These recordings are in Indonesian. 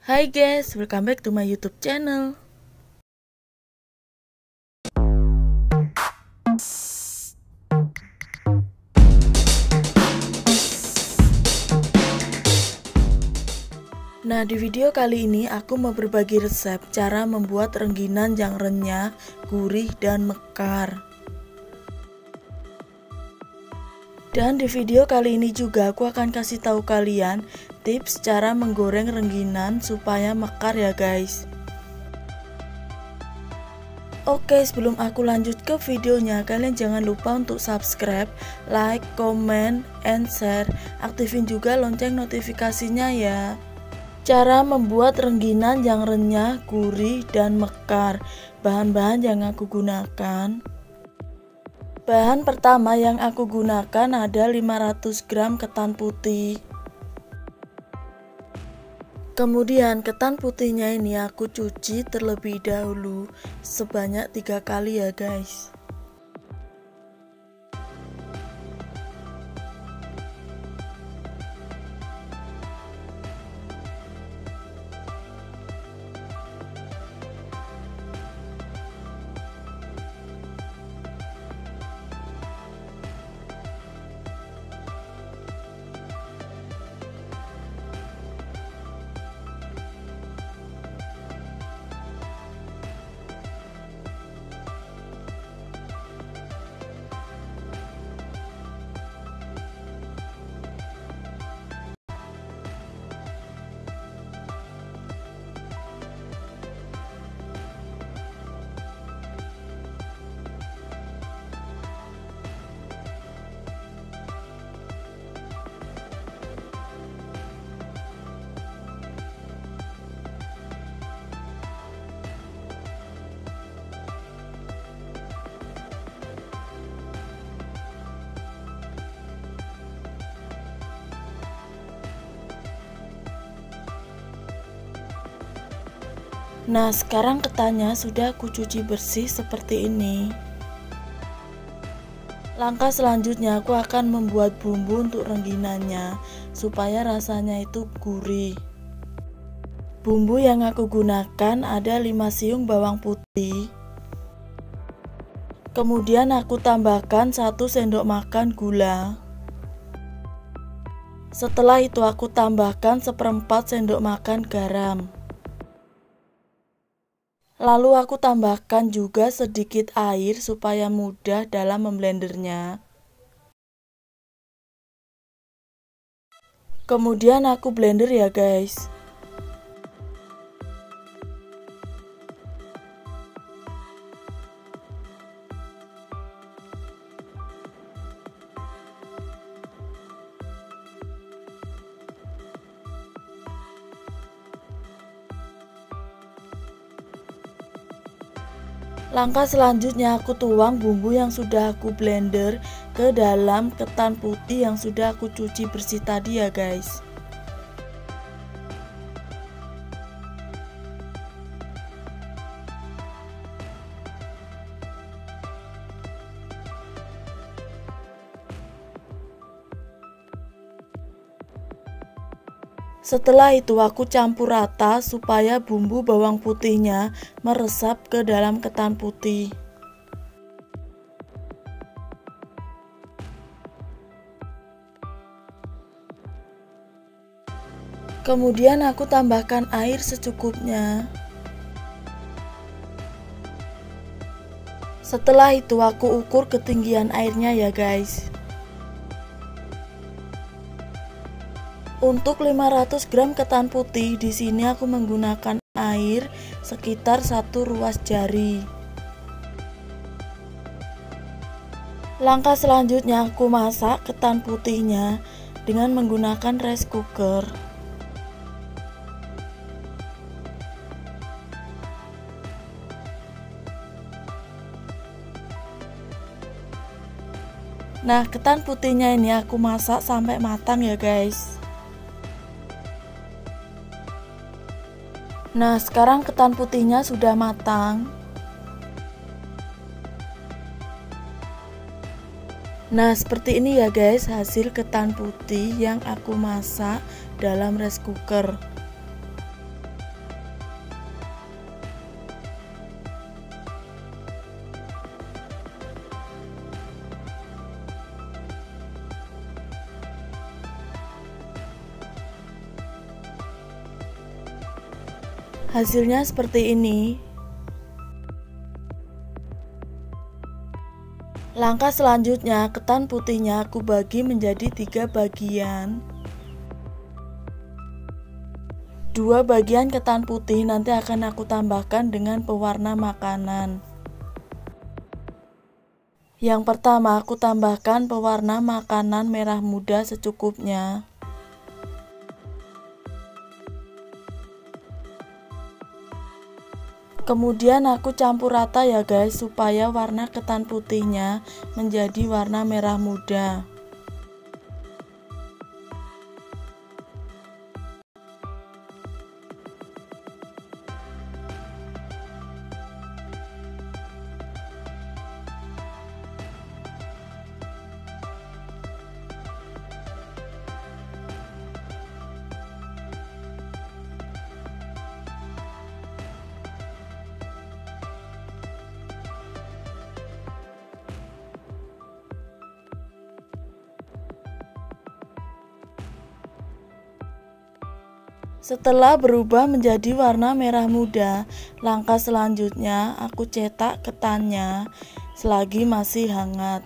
Hai guys, welcome back to my YouTube channel. Nah, di video kali ini aku mau berbagi resep cara membuat rengginang yang renyah, gurih, dan mekar. Dan di video kali ini juga aku akan kasih tahu kalian tips cara menggoreng rengginang supaya mekar ya guys. Oke, sebelum aku lanjut ke videonya, kalian jangan lupa untuk subscribe, like, comment, and share. Aktifin juga lonceng notifikasinya ya. Cara membuat rengginang yang renyah, gurih, dan mekar. Bahan-bahan yang aku gunakan. Bahan pertama yang aku gunakan ada 500 gram ketan putih. Kemudian ketan putihnya ini aku cuci terlebih dahulu sebanyak 3 kali ya guys. Nah, sekarang ketannya sudah aku cuci bersih seperti ini. Langkah selanjutnya aku akan membuat bumbu untuk rengginangnya supaya rasanya itu gurih. Bumbu yang aku gunakan ada 5 siung bawang putih. Kemudian aku tambahkan 1 sendok makan gula. Setelah itu aku tambahkan 1/4 sendok makan garam. Lalu aku tambahkan juga sedikit air supaya mudah dalam memblendernya. Kemudian aku blender ya guys. Langkah selanjutnya aku tuang bumbu yang sudah aku blender ke dalam ketan putih yang sudah aku cuci bersih tadi ya guys. Setelah itu aku campur rata supaya bumbu bawang putihnya meresap ke dalam ketan putih. Kemudian aku tambahkan air secukupnya. Setelah itu aku ukur ketinggian airnya ya guys. Untuk 500 gram ketan putih di sini aku menggunakan air sekitar 1 ruas jari. Langkah selanjutnya aku masak ketan putihnya dengan menggunakan rice cooker. Nah, ketan putihnya ini aku masak sampai matang ya guys. Nah, sekarang ketan putihnya sudah matang. Nah, seperti ini ya guys hasil ketan putih yang aku masak dalam rice cooker. Hasilnya seperti ini. Langkah selanjutnya, ketan putihnya aku bagi menjadi 3 bagian. 2 bagian ketan putih nanti akan aku tambahkan dengan pewarna makanan. Yang pertama aku tambahkan pewarna makanan merah muda secukupnya. Kemudian aku campur rata ya guys, supaya warna ketan putihnya menjadi warna merah muda. Setelah berubah menjadi warna merah muda, langkah selanjutnya aku cetak ketannya selagi masih hangat.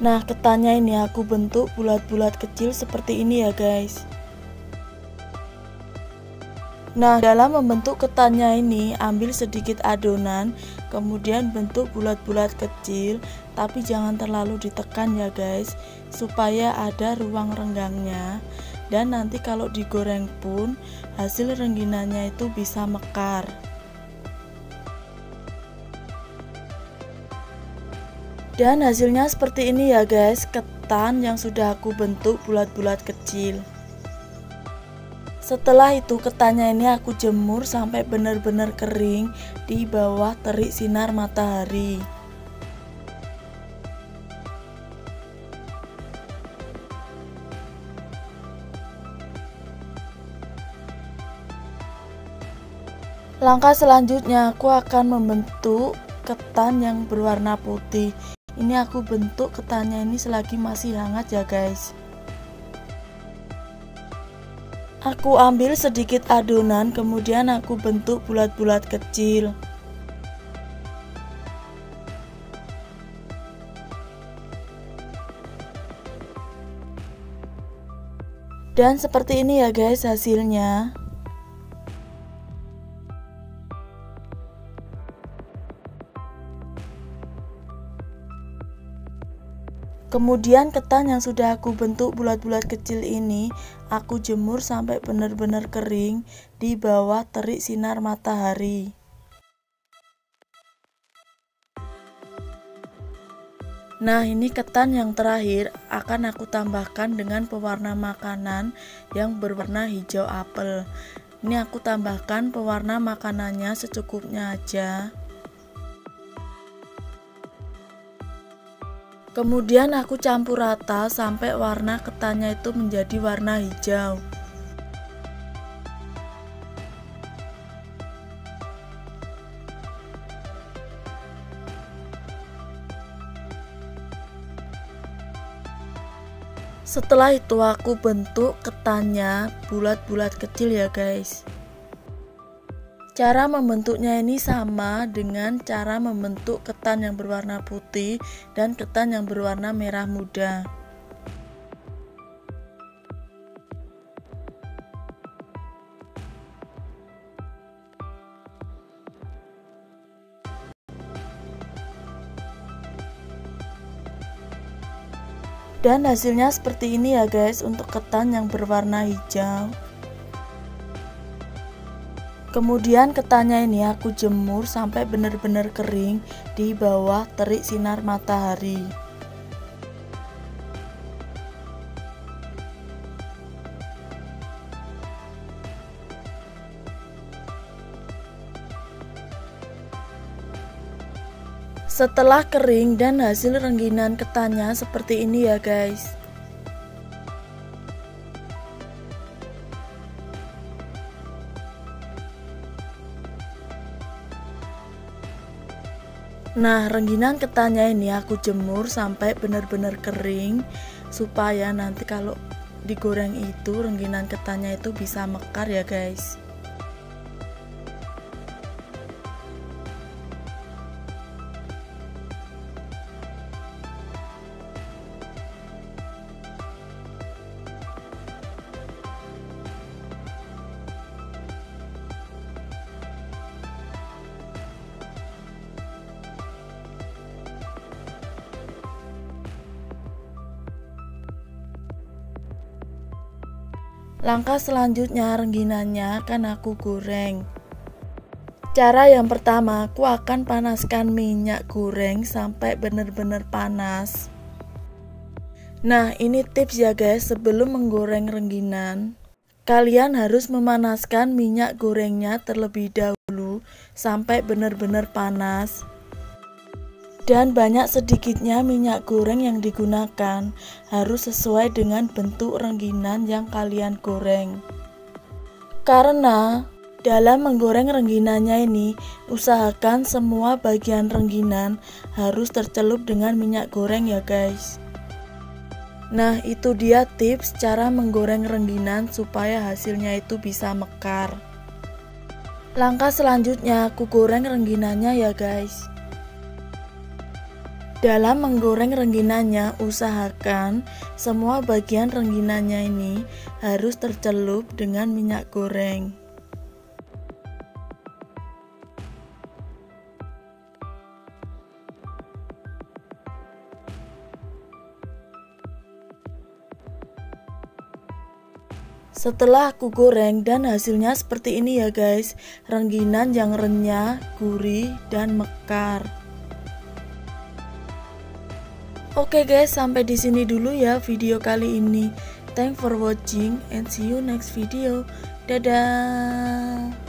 Nah, ketannya ini aku bentuk bulat-bulat kecil seperti ini ya guys. Nah, dalam membentuk ketannya ini, ambil sedikit adonan, kemudian bentuk bulat-bulat kecil, tapi jangan terlalu ditekan ya guys, supaya ada ruang renggangnya. Dan nanti kalau digoreng pun, hasil rengginannya itu bisa mekar. Dan hasilnya seperti ini ya guys, ketan yang sudah aku bentuk bulat-bulat kecil. Setelah itu ketannya ini aku jemur sampai benar-benar kering di bawah terik sinar matahari. Langkah selanjutnya aku akan membentuk ketan yang berwarna putih. Ini aku bentuk ketannya ini selagi masih hangat ya guys. Aku ambil sedikit adonan, kemudian aku bentuk bulat-bulat kecil. Dan seperti ini ya guys hasilnya. Kemudian ketan yang sudah aku bentuk bulat-bulat kecil ini aku jemur sampai benar-benar kering di bawah terik sinar matahari. Nah, ini ketan yang terakhir akan aku tambahkan dengan pewarna makanan yang berwarna hijau apel. Ini aku tambahkan pewarna makanannya secukupnya aja. Kemudian aku campur rata sampai warna ketannya itu menjadi warna hijau. Setelah itu aku bentuk ketannya bulat-bulat kecil ya guys. Cara membentuknya ini sama dengan cara membentuk ketan yang berwarna putih dan ketan yang berwarna merah muda. Dan hasilnya seperti ini ya guys untuk ketan yang berwarna hijau. Kemudian ketannya ini aku jemur sampai benar-benar kering di bawah terik sinar matahari. Setelah kering dan hasil rengginan ketannya seperti ini ya guys. Nah, rengginan ketannya ini aku jemur sampai benar-benar kering supaya nanti kalau digoreng itu rengginan ketannya itu bisa mekar ya guys. Langkah selanjutnya rengginannya akan aku goreng. Cara yang pertama, aku akan panaskan minyak goreng sampai benar-benar panas. Nah, ini tips ya guys, sebelum menggoreng rengginan, kalian harus memanaskan minyak gorengnya terlebih dahulu sampai benar-benar panas. Dan banyak sedikitnya minyak goreng yang digunakan harus sesuai dengan bentuk rengginan yang kalian goreng. Karena dalam menggoreng rengginannya ini, usahakan semua bagian rengginan harus tercelup dengan minyak goreng ya guys. Nah, itu dia tips cara menggoreng rengginan supaya hasilnya itu bisa mekar. Langkah selanjutnya aku goreng rengginannya ya guys. Dalam menggoreng rengginannya, usahakan semua bagian rengginannya ini harus tercelup dengan minyak goreng. Setelah aku goreng dan hasilnya seperti ini ya guys, rengginan yang renyah, gurih, dan mekar. Oke guys, sampai di sini dulu ya video kali ini. Thanks for watching and see you next video. Dadah.